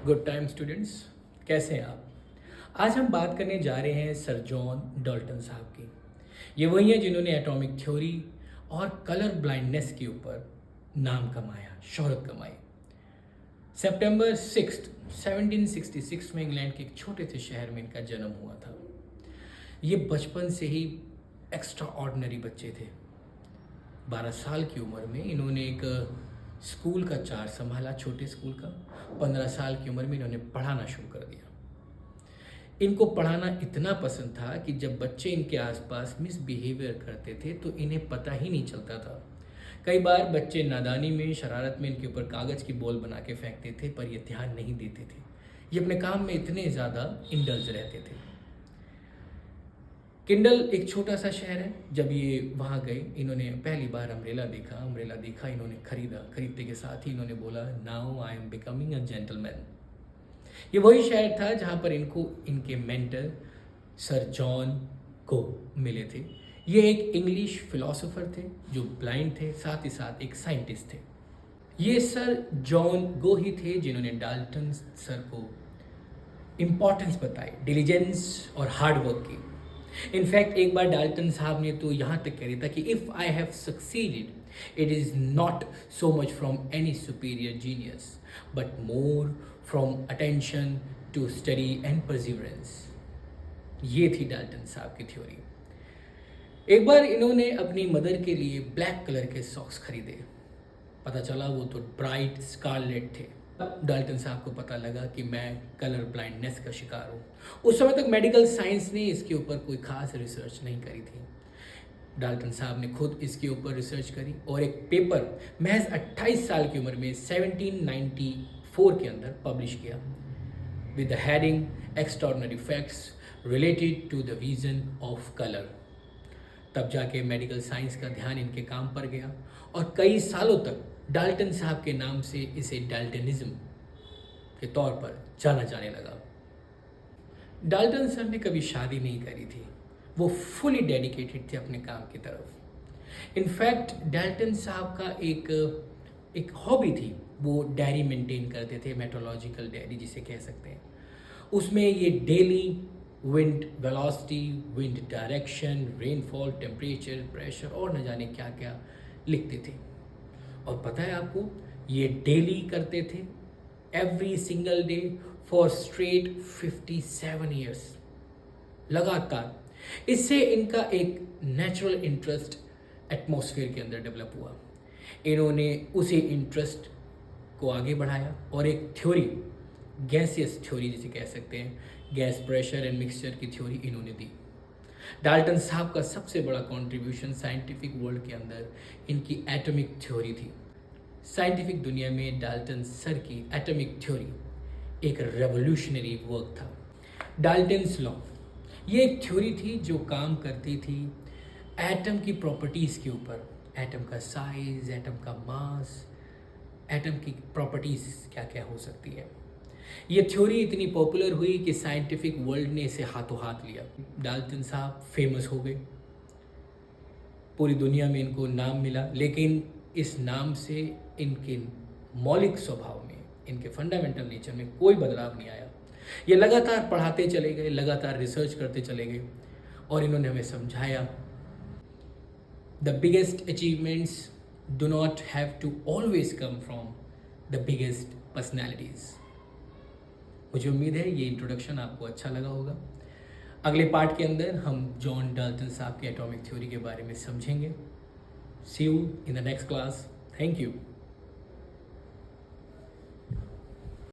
Good time students, कैसे हैं आप? आज हम बात करने जा रहे हैं सर जॉन डाल्टन साहब की। ये वही हैं जिन्होंने एटॉमिक थ्योरी और कलर ब्लाइंडनेस के ऊपर नाम कमाया, शोहरत कमाई। सितंबर 6 1766 में इंग्लैंड के एक छोटे से शहर में इनका जन्म हुआ था। ये बचपन से ही एक्स्ट्रा ऑर्डिनरी बच्चे थे। 12 साल की उम्र में इन्होंने एक स्कूल का चार्ज संभाला, छोटे स्कूल का। 15 साल की उम्र में इन्होंने पढ़ाना शुरू कर दिया। इनको पढ़ाना इतना पसंद था कि जब बच्चे इनके आसपास मिसबिहेवियर करते थे तो इन्हें पता ही नहीं चलता था। कई बार बच्चे नादानी में, शरारत में इनके ऊपर कागज़ की बॉल बना के फेंकते थे, पर ये ध्यान नहीं देते थे। ये अपने काम में इतने ज़्यादा इंडल्ज रहते थे। किंडल एक छोटा सा शहर है। जब ये वहाँ गए, इन्होंने पहली बार अम्ब्रेला देखा, इन्होंने खरीदा। खरीदते के साथ ही इन्होंने बोला, now I am becoming a gentleman. ये वही शहर था जहाँ पर इनको इनके मेंटर सर जॉन गो मिले थे। ये एक इंग्लिश फिलोसोफर थे जो ब्लाइंड थे, साथ ही साथ एक साइंटिस्ट थे। ये सर जॉन गो ही थे जिन्होंने डाल्टन सर को इम्पॉर्टेंस बताई डिलीजेंस और हार्ड वर्क की। इनफैक्ट एक बार डाल्टन साहब ने तो यहाँ तक कह दिया था कि if I have succeeded it is not so much from any superior genius but more from attention to study and perseverance. ये थी डाल्टन साहब की थ्योरी। एक बार इन्होंने अपनी मदर के लिए ब्लैक कलर के सॉक्स खरीदे। पता चला वो तो ब्राइट स्कारलेट थे। डाल्टन साहब को पता लगा कि मैं कलर ब्लाइंडनेस का शिकार हूँ। उस समय तक मेडिकल साइंस ने इसके ऊपर कोई खास रिसर्च नहीं करी थी। डाल्टन साहब ने खुद इसके ऊपर रिसर्च करी और एक पेपर महज 28 साल की उम्र में 1794 के अंदर पब्लिश किया with the heading extraordinary facts related to the vision of colour. तब जाके मेडिकल साइंस का ध्यान इनके काम पर गया और कई सालों तक डाल्टन साहब के नाम से इसे डाल्टनिज्म के तौर पर जाना जाने लगा। डाल्टन सर ने कभी शादी नहीं करी थी। वो फुली डेडिकेटेड थे अपने काम की तरफ। इनफैक्ट डाल्टन साहब का एक हॉबी थी, वो डायरी मेंटेन करते थे, मेट्रोलॉजिकल डायरी जिसे कह सकते हैं। उसमें ये daily wind velocity, wind direction, rainfall, temperature, pressure और न जाने क्या क्या लिखते थे। और पता है आपको, ये डेली करते थे, every single day for straight 57 years लगातार। इससे इनका एक नेचुरल इंटरेस्ट एटमॉस्फेयर के अंदर डेवलप हुआ। इन्होंने उसी इंटरेस्ट को आगे बढ़ाया और एक थ्योरी, गैसियस थ्योरी जिसे कह सकते हैं, गैस प्रेशर एंड मिक्सचर की थ्योरी इन्होंने दी। डाल्टन साहब का सबसे बड़ा कंट्रीब्यूशन साइंटिफिक वर्ल्ड के अंदर इनकी एटॉमिक थ्योरी थी। साइंटिफिक दुनिया में डाल्टन सर की एटॉमिक थ्योरी एक रेवोल्यूशनरी वर्क था। डाल्टन्स लॉ, ये एक थ्योरी थी जो काम करती थी एटम की प्रॉपर्टीज़ के ऊपर। एटम का साइज, एटम का मास, एटम की प्रॉपर्टीज़ क्या क्या हो सकती है। ये थ्योरी इतनी पॉपुलर हुई कि साइंटिफिक वर्ल्ड ने इसे हाथों हाथ लिया। डाल्टन साहब फेमस हो गए, पूरी दुनिया में इनको नाम मिला, लेकिन इस नाम से इनके मौलिक स्वभाव में, इनके फंडामेंटल नेचर में कोई बदलाव नहीं आया। ये लगातार पढ़ाते चले गए, लगातार रिसर्च करते चले गए और इन्होंने हमें समझाया the biggest achievements do not have to always come from the biggest personalities. मुझे उम्मीद है ये इंट्रोडक्शन आपको अच्छा लगा होगा। अगले पार्ट के अंदर हम जॉन डाल्टन साहब के एटॉमिक थ्योरी के बारे में समझेंगे। See you in the next class. Thank you.